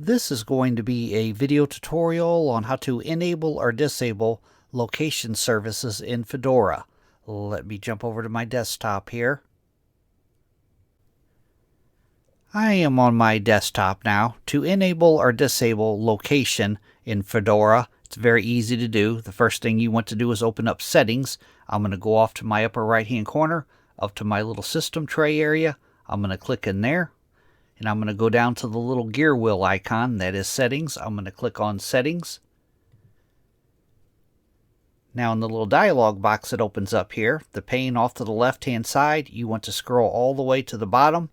This is going to be a video tutorial on how to enable or disable location services in Fedora. Let me jump over to my desktop here. I am on my desktop now. To enable or disable location in Fedora, it's very easy to do. The first thing you want to do is open up Settings. I'm going to go off to my upper right hand corner, up to my little system tray area. I'm going to click in there. And I'm going to go down to the little gear wheel icon, that is Settings. I'm going to click on Settings. Now in the little dialog box that opens up here, the pane off to the left-hand side, you want to scroll all the way to the bottom,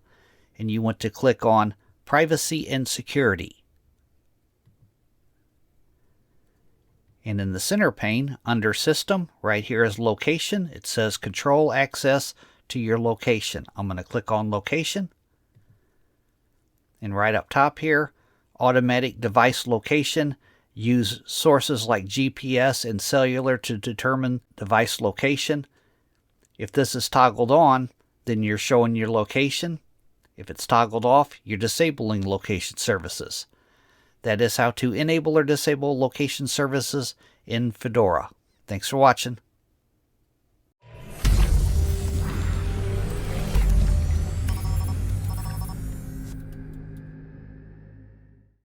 and you want to click on Privacy and Security. And in the center pane, under System, right here is Location. It says Control Access to your location. I'm going to click on Location. And right up top here, automatic device location. Use sources like GPS and cellular to determine device location. If this is toggled on, then you're showing your location. If it's toggled off, you're disabling location services. That is how to enable or disable location services in Fedora. Thanks for watching.